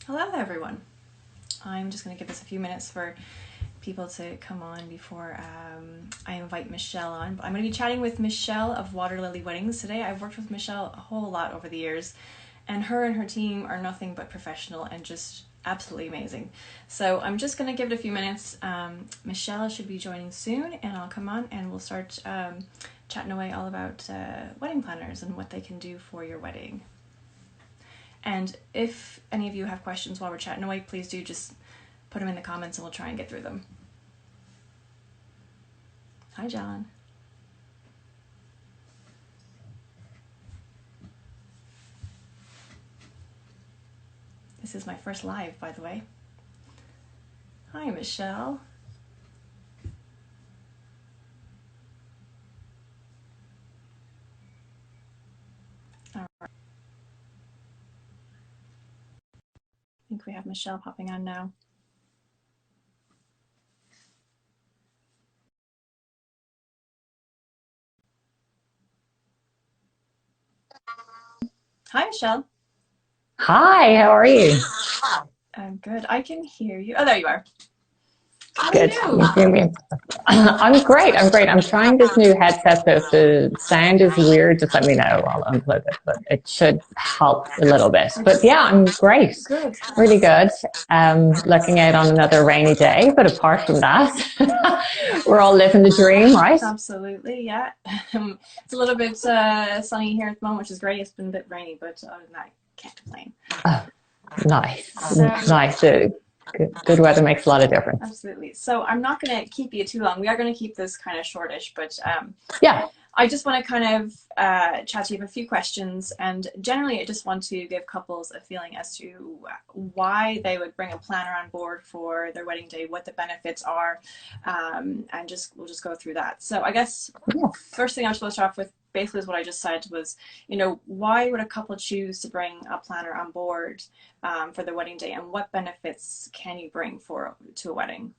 Hello everyone. I'm just going to give this a few minutes for people to come on before I invite Michelle on. I'm going to be chatting with Michelle of Waterlily Weddings today. I've worked with Michelle a whole lot over the years, and her team are nothing but professional and just absolutely amazing. So I'm just going to give it a few minutes. Michelle should be joining soon, and I'll come on and we'll start chatting away all about wedding planners and what they can do for your wedding. And if any of you have questions while we're chatting away, please do just put them in the comments and we'll try and get through them. Hi, John. This is my first live, by the way. Hi, Michelle. All right. I think we have Michelle popping on now. Hi, Michelle. Hi, how are you? I'm good. I can hear you. Oh, there you are. How Good. are You hear me? I'm great. I'm great. I'm trying this new headset, so if the sound is weird, just let me know. I'll unplug it, but it should help a little bit. But yeah, I'm great. Good. Really good. Looking out on another rainy day, but apart from that, we're all living the dream, right? Absolutely, yeah. It's a little bit sunny here at the moment, which is great. It's been a bit rainy, but other than that, can't complain. Nice. So, Nice. Good weather makes a lot of difference. Absolutely. So I'm not going to keep you too long. We are going to keep this kind of shortish, but Yeah. I just want to kind of chat to you about a few questions, and generally I just want to give couples a feeling as to why they would bring a planner on board for their wedding day, what the benefits are, and we'll just go through that. So I guess first thing I'm supposed to start off with basically is what I just said was, why would a couple choose to bring a planner on board for their wedding day, and what benefits can you bring to a wedding?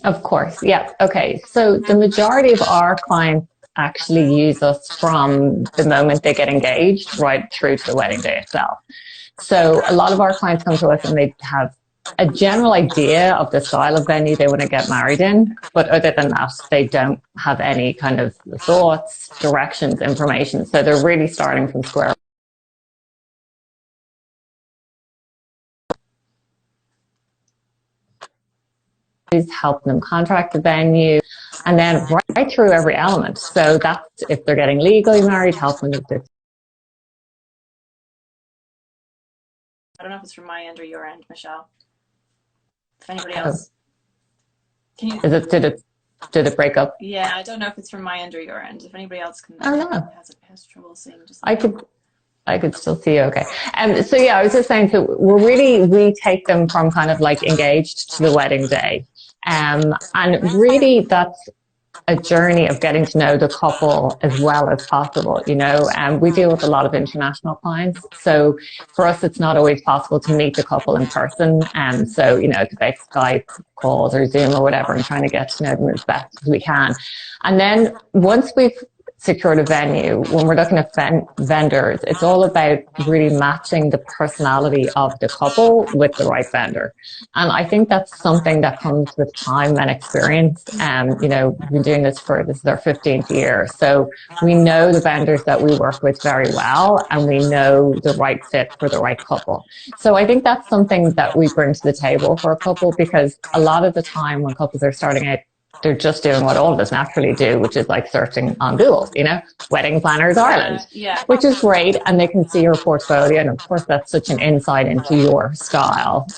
Of course. Yeah. Okay. So the majority of our clients actually use us from the moment they get engaged right through to the wedding day itself. So a lot of our clients come to us and they have a general idea of the style of venue they want to get married in, but other than that, they don't have any kind of thoughts, directions, information. So they're really starting from square. Help them contract the venue, and then right through every element. So that's if they're getting legally married, help them with this. I don't know if it's from my end or your end, Michelle. If anybody else, can you? Did it break up? Yeah, I don't know if it's from my end or your end. If anybody else can has trouble seeing, just I could still see you okay. So yeah, I was just saying, so we take them from kind of like engaged to the wedding day. And really that's a journey of getting to know the couple as well as possible, and we deal with a lot of international clients. So for us, it's not always possible to meet the couple in person. And so, it's about Skype calls or Zoom or whatever, and trying to get to know them as best as we can. And then once we've secured a venue, when we're looking at vendors, it's all about really matching the personality of the couple with the right vendor. And I think that's something that comes with time and experience. We've been doing this is our 15th year. So we know the vendors that we work with very well, and we know the right fit for the right couple. So I think that's something that we bring to the table for a couple, because a lot of the time when couples are starting out, they're just doing what all of us naturally do, which is like searching on Google, Wedding Planners Ireland, which is great. And they can see your portfolio. And of course, that's such an insight into your style.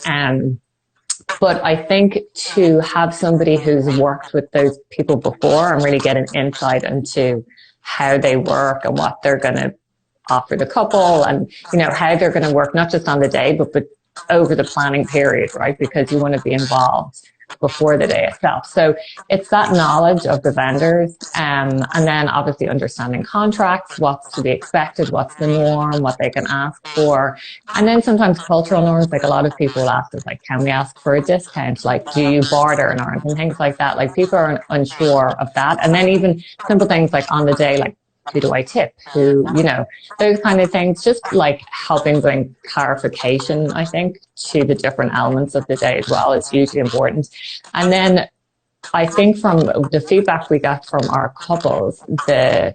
But I think to have somebody who's worked with those people before and really get an insight into how they work and what they're going to offer the couple, and, how they're going to work, not just on the day, but over the planning period, right? Because you want to be involved before the day itself. So it's that knowledge of the vendors, and then obviously understanding contracts, what's to be expected, what's the norm, what they can ask for. And then sometimes cultural norms, like a lot of people ask us, like, can we ask for a discount? Like, do you barter in Ireland? And things like that. Like, people are unsure of that. And then even simple things like on the day, like, who do I tip? Who, you know, those kind of things, just like helping bring clarification, I think, to the different elements of the day as well is hugely important. And then I think from the feedback we got from our couples, the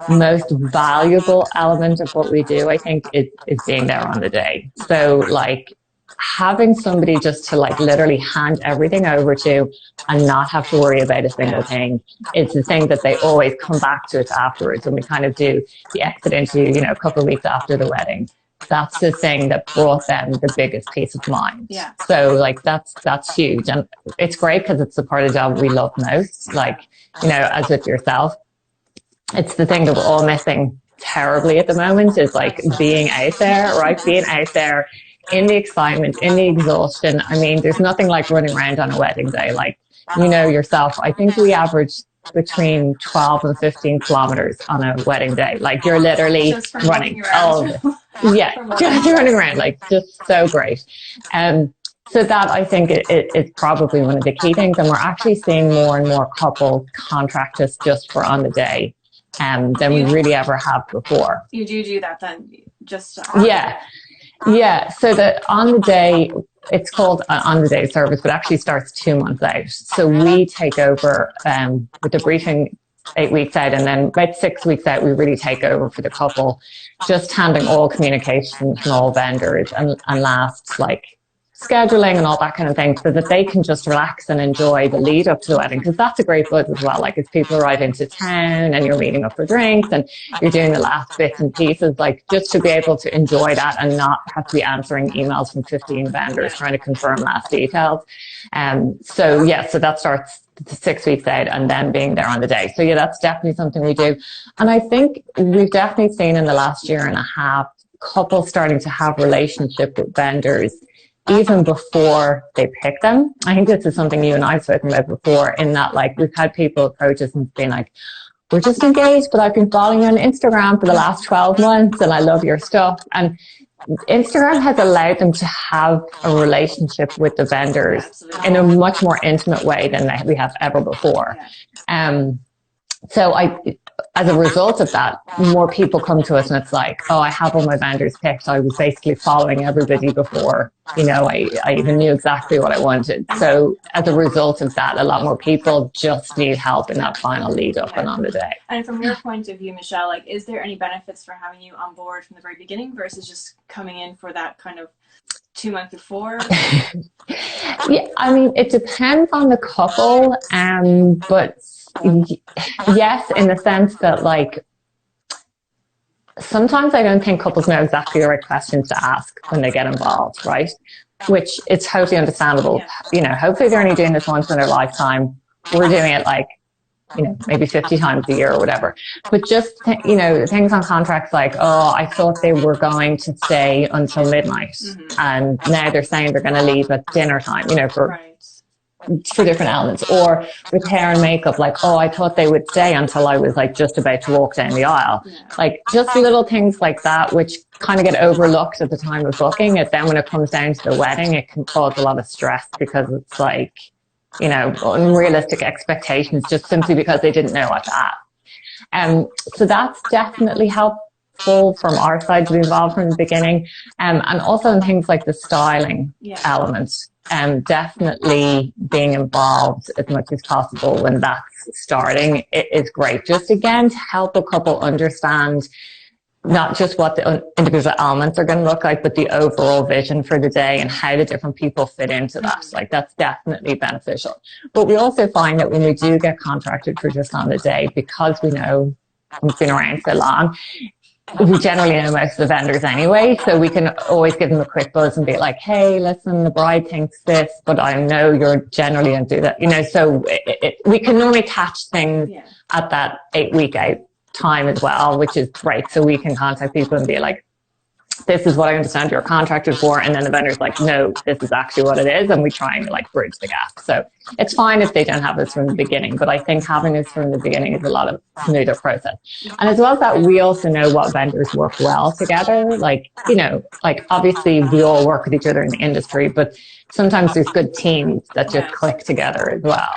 most valuable element of what we do, I think, is being there on the day. So like having somebody just to like literally hand everything over to and not have to worry about a single thing is the thing that they always come back to us afterwards. And we kind of do the exit interview, you know, a couple of weeks after the wedding. That's the thing that brought them the biggest peace of mind. Yeah. So like that's huge. And it's great because it's the part of the job we love most. Like, you know, as with yourself, it's the thing that we're all missing terribly at the moment is like being out there, right? Being out there in the excitement, in the exhaustion. I mean, there's nothing like running around on a wedding day. Like, you know yourself, I think we average between 12 and 15 kilometers on a wedding day. Like you're literally running. Oh, yeah, just running around, like just so great. So that I think is probably one of the key things. And we're actually seeing more and more couples contract us just for on the day than we really ever have before. You do that then? Just yeah. Yeah, so the on the day, it's called an on the day service, but actually starts 2 months out. So we take over with the briefing 8 weeks out, and then about 6 weeks out, we really take over for the couple, just handling all communication from all vendors and last like scheduling and all that kind of thing, so that they can just relax and enjoy the lead up to the wedding, because that's a great buzz as well. Like as people arrive into town and you're meeting up for drinks and you're doing the last bits and pieces, like just to be able to enjoy that and not have to be answering emails from 15 vendors trying to confirm last details. So that starts 6 weeks out and then being there on the day. So yeah, that's definitely something we do. And I think we've definitely seen in the last year and a half couples starting to have relationship with vendors even before they pick them. I think this is something you and I have spoken about before, in that like we've had people approach us and been like, we're just engaged, but I've been following you on Instagram for the last 12 months and I love your stuff. And Instagram has allowed them to have a relationship with the vendors in a much more intimate way than we have ever before. So as a result of that, more people come to us and it's like, oh, I have all my vendors picked. I was basically following everybody before, you know, I even knew exactly what I wanted. So as a result of that, a lot more people just need help in that final lead up and on the day. And from your point of view, Michelle, like, is there any benefits for having you on board from the very beginning versus just coming in for that kind of 2 months before? Yeah, I mean, it depends on the couple, but yes, in the sense that like sometimes I don't think couples know exactly the right questions to ask when they get involved, right? Which is totally understandable. You know, hopefully they're only doing this once in their lifetime. We're doing it like, you know, maybe 50 times a year or whatever. But just, you know, things on contracts like, oh, I thought they were going to stay until midnight. And now they're saying they're going to leave at dinner time, you know, for different elements. Or with hair and makeup, like, oh, I thought they would stay until I was like just about to walk down the aisle. Like just little things like that, which kind of get overlooked at the time of booking it. Then when it comes down to the wedding, it can cause a lot of stress because it's like, you know, unrealistic expectations just simply because they didn't know what to ask. So that's definitely helpful from our side to be involved from the beginning. And also in things like the styling element. Definitely being involved as much as possible when that's starting is great. Just again, to help a couple understand not just what the individual elements are going to look like, but the overall vision for the day and how the different people fit into that. Like that's definitely beneficial. But we also find that when we do get contracted for just on the day, because we know we've been around so long, we generally know most of the vendors anyway, so we can always give them a quick buzz and be like, hey, listen, the bride thinks this, but I know you're generally going to do that. You know, so we can normally catch things at that 8 week out time as well, which is great. So we can contact people and be like, this is what I understand you're contracted for. And then the vendor's like, no, this is actually what it is. And we try and like bridge the gap. So it's fine if they don't have this from the beginning, but I think having this from the beginning is a lot of smoother process. And as well as that, we also know what vendors work well together. Like, you know, like obviously we all work with each other in the industry, but sometimes there's good teams that just click together as well.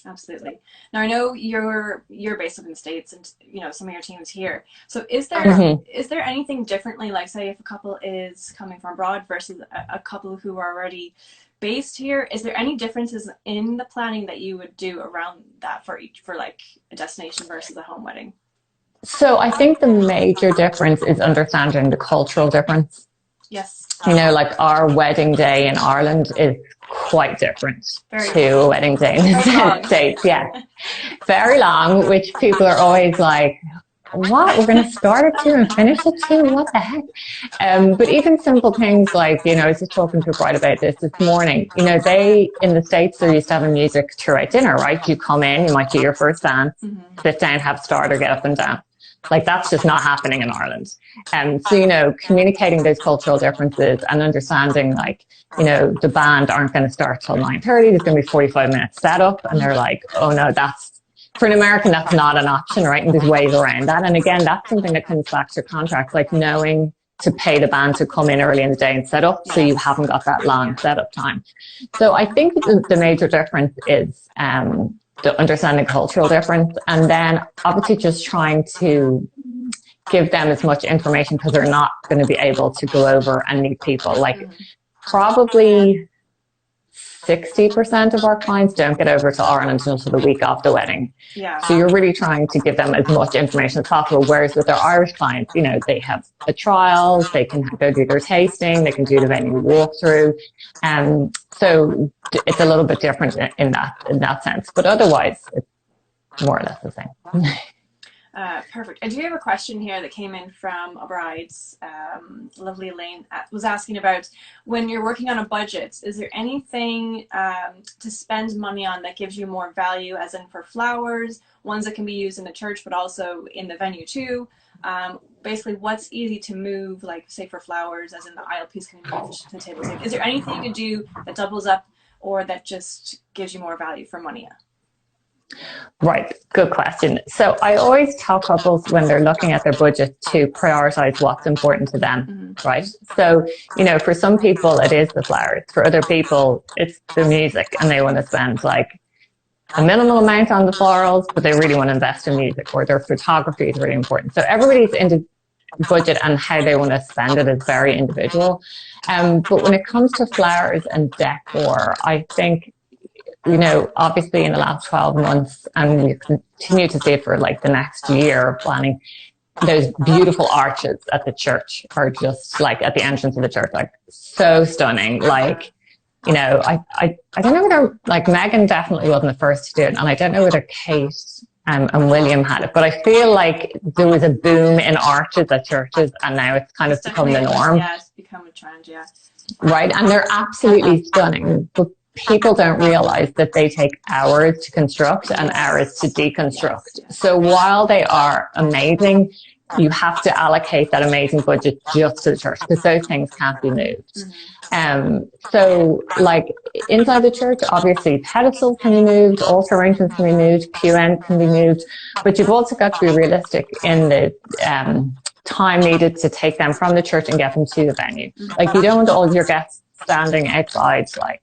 Absolutely. Now I know you're based up in the States, and you know some of your teams here. So Mhm. is there anything differently, like say if a couple is coming from abroad versus a couple who are already based here? Is there any differences in the planning that you would do around that for each, for like a destination versus a home wedding? So I think the major difference is understanding the cultural difference. Yes. Like our wedding day in Ireland is quite different Very to a wedding day in very the long. States. Yeah, very long, which people are always like, what? We're going to start at 2 and finish at 2? What the heck? But even simple things like, I was just talking to a bride about this morning. They, in the States, they're used to having music throughout dinner, right? You come in, you might do your first dance, sit down, have starter, get up and down. Like that's just not happening in Ireland. So, communicating those cultural differences and understanding like, the band aren't going to start till 9:30. There's going to be 45 minutes setup. And they're like, oh no, for an American, that's not an option, right? And there's ways around that. And again, that's something that comes back to contracts, like knowing to pay the band to come in early in the day and set up so you haven't got that long setup time. So I think the major difference is the understanding cultural difference, and then obviously just trying to give them as much information because they're not going to be able to go over and meet people. Like probably 60% of our clients don't get over to Ireland until the week of the wedding. Yeah. So you're really trying to give them as much information as possible. Whereas with our Irish clients, they have the trials, they can go do their tasting, they can do the venue walkthrough. So it's a little bit different in that sense. But otherwise, it's more or less the same. Perfect. I do have a question here that came in from a bride, lovely Elaine, was asking about when you're working on a budget, is there anything to spend money on that gives you more value, as in for flowers, ones that can be used in the church but also in the venue too? Basically, what's easy to move, like say for flowers, as in the aisle piece can be moved to the table. So is there anything you can do that doubles up or that just gives you more value for money? Right, good question. So I always tell couples when they're looking at their budget to prioritize what's important to them, right? So, for some people it is the flowers. For other people, it's the music and they want to spend like a minimal amount on the florals, but they really want to invest in music, or their photography is really important. So everybody's budget and how they want to spend it is very individual. But when it comes to flowers and decor, I think obviously in the last 12 months, and we continue to see it for like the next year of planning, those beautiful arches at the church are just like at the entrance of the church, like so stunning. Like, I don't know whether like Megan definitely wasn't the first to do it, and I don't know whether Kate and William had it, but I feel like there was a boom in arches at churches, and now it's kind of become the norm. Yeah, it's become a trend, yeah. Right, and they're absolutely stunning, but people don't realize that they take hours to construct and hours to deconstruct. So while they are amazing, you have to allocate that amazing budget just to the church because those things can't be moved. So like inside the church, obviously pedestals can be moved, altar arrangements can be moved, pew end can be moved, but you've also got to be realistic in the time needed to take them from the church and get them to the venue. Like you don't want all of your guests standing outside like,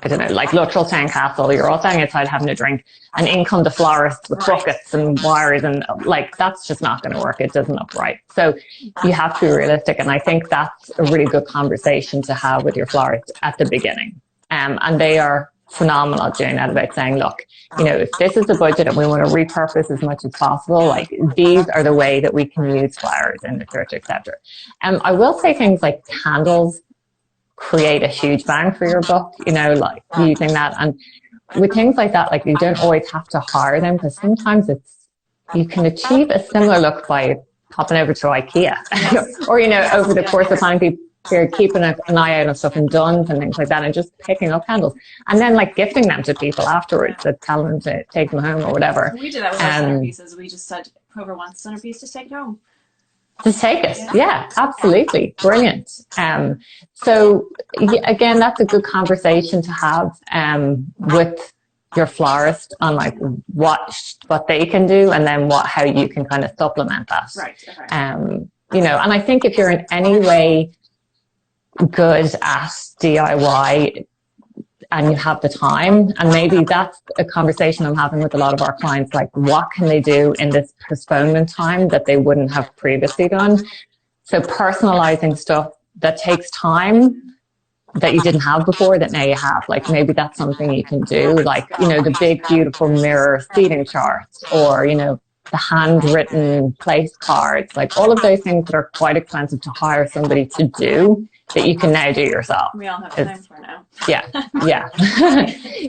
I don't know, like Luttrell Town Castle, you're all standing outside having a drink, and in come the florists with buckets and wires, and like that's just not going to work. It doesn't look right. So you have to be realistic, and I think that's a really good conversation to have with your florist at the beginning. And they are phenomenal doing that, about saying, look, if this is the budget and we want to repurpose as much as possible, like these are the way that we can use flowers in the church, etc. I will say things like candles create a huge bang for your buck, like using that. And with things like that, like you don't always have to hire them, because sometimes you can achieve a similar look by popping over to IKEA or, over the course of planning period, keeping an eye out on stuff in Dunn's and things like that, and just picking up candles and then like gifting them to people afterwards, that tell them to take them home or whatever. We did that with our centerpieces. We just said, whoever wants a centerpiece, just take it home. Just take it. Yeah, absolutely. Brilliant. So again, that's a good conversation to have with your florist on like what they can do, and then how you can kind of supplement that. Right. Okay. And I think if you're in any way good at DIY, and you have the time. And maybe that's a conversation I'm having with a lot of our clients, like what can they do in this postponement time that they wouldn't have previously done? So personalizing stuff that takes time that you didn't have before that now you have. Like maybe that's something you can do, like, you know, the big beautiful mirror seating charts, or, you know, the handwritten place cards, like all of those things that are quite expensive to hire somebody to do that you can now do yourself. We all have time for now. Yeah, yeah.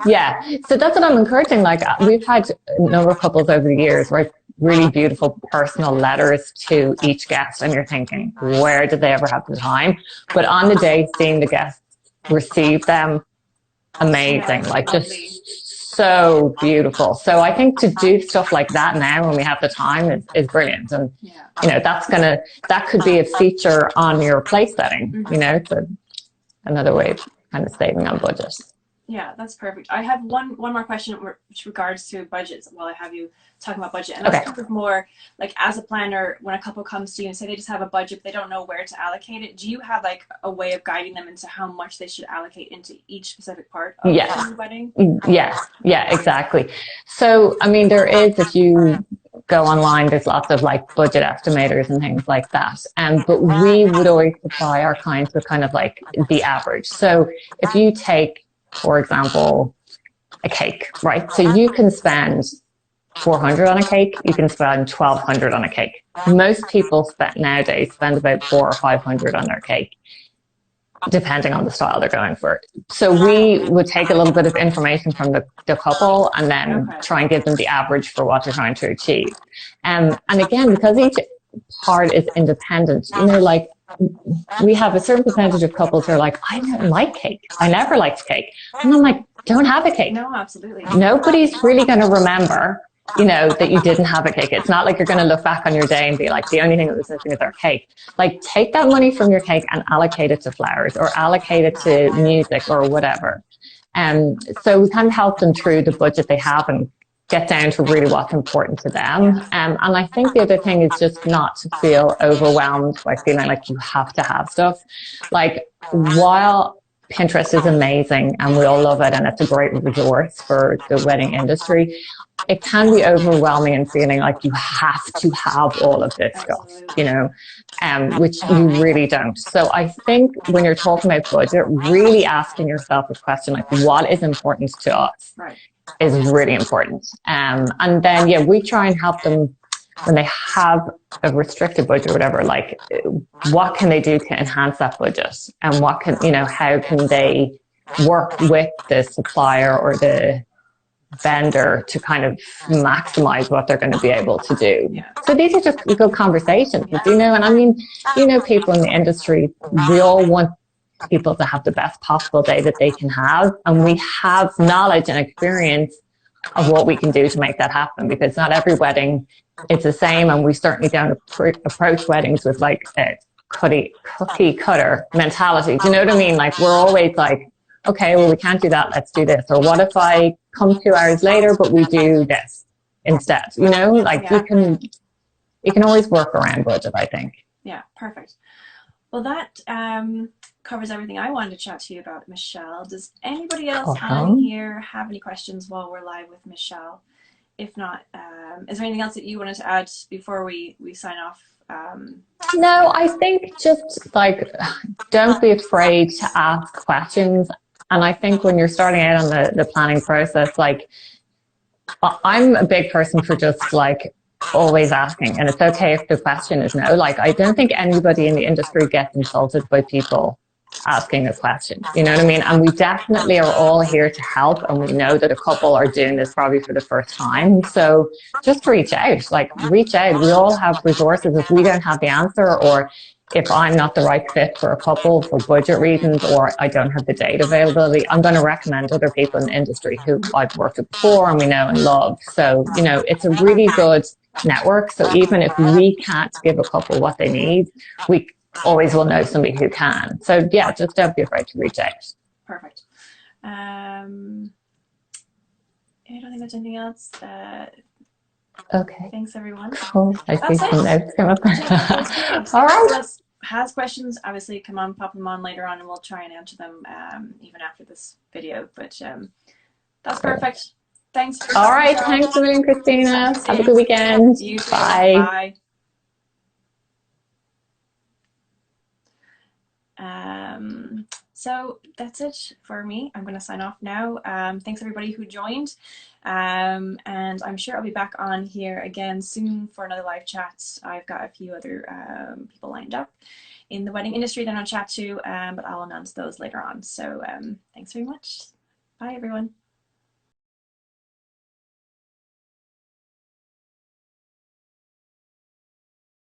Yeah. So that's what I'm encouraging. Like we've had a number of couples over the years, right? Really beautiful personal letters to each guest, and you're thinking, where did they ever have the time? But on the day, seeing the guests receive them, amazing, like just so beautiful. So I think to do stuff like that now when we have the time is brilliant. And you know, that could be a feature on your place setting, you know. So another way of kind of saving on budget. Yeah, that's perfect. I have one more question with regards to budgets while I have you talking about budget. And that's kind of more like, as a planner, when a couple comes to you and say they just have a budget, they don't know where to allocate it, do you have like a way of guiding them into how much they should allocate into each specific part of the wedding? Yeah, exactly. So, I mean, there is, if you go online, there's lots of like budget estimators and things like that. But we would always supply our clients with kind of like the average. So if you take, for example, a cake, right? So you can spend $400 on a cake, you can spend $1,200 on a cake. Most people nowadays spend about $400 or $500 on their cake, depending on the style they're going for. So we would take a little bit of information from the couple and then try and give them the average for what they're trying to achieve. And again, because each part is independent, you know, like we have a certain percentage of couples who are like, I don't like cake. I never liked cake. And I'm like, don't have a cake. No, absolutely. Nobody's really going to remember, you know, that you didn't have a cake. It's not like you're going to look back on your day and be like, the only thing that was missing is our cake. Like, take that money from your cake and allocate it to flowers or allocate it to music or whatever. So we kind of help them through the budget they have and get down to really what's important to them. And I think the other thing is just not to feel overwhelmed by feeling like you have to have stuff. Like, while Pinterest is amazing and we all love it and it's a great resource for the wedding industry, it can be overwhelming and feeling like you have to have all of this stuff, you know, which you really don't. So I think when you're talking about budget, really asking yourself a question like, what is important to us? Is really important. And then, we try and help them when they have a restricted budget or whatever, like what can they do to enhance that budget? And what can, you know, how can they work with the supplier or the vendor to kind of maximize what they're going to be able to do. So these are just good conversations, you know, and I mean, you know, people in the industry, we all want people to have the best possible day that they can have. And we have knowledge and experience of what we can do to make that happen, because not every wedding is the same. And we certainly don't approach weddings with like a cookie cutter mentality. Do you know what I mean? Like, we're always like, okay, well, we can't do that. Let's do this. Or what if I come 2 hours later, but we do this instead? You know, like you can always work around budget, I think. Yeah, perfect. Well, that covers everything I wanted to chat to you about, Michelle. Does anybody else on here have any questions while we're live with Michelle? If not, is there anything else that you wanted to add before we sign off? No, I think just like, don't be afraid to ask questions. And I think when you're starting out on the planning process, like, I'm a big person for just like always asking, and it's okay if the question is no. Like, I don't think anybody in the industry gets insulted by people asking a question, you know what I mean? And we definitely are all here to help, and we know that a couple are doing this probably for the first time. So just reach out, we all have resources. If we don't have the answer, or if I'm not the right fit for a couple for budget reasons, or I don't have the date availability, I'm going to recommend other people in the industry who I've worked with before and we know and love. So, you know, it's a really good network. So even if we can't give a couple what they need, we always will know somebody who can. So yeah, just don't be afraid to reach out. Perfect. I don't think there's anything else. Okay. Thanks, everyone. Cool. I see some notes come up. All right. has questions, obviously come on, pop them on later on, and we'll try and answer them even after this video. But that's perfect. Thanks for All talking, right. Michelle. Thanks a million, Have a Christina. good Have a day. good weekend. You too. Bye. Bye. So that's it for me. I'm going to sign off now. Thanks everybody who joined. And I'm sure I'll be back on here again soon for another live chat. I've got a few other people lined up in the wedding industry that I'll chat to, but I'll announce those later on. So thanks very much. Bye everyone.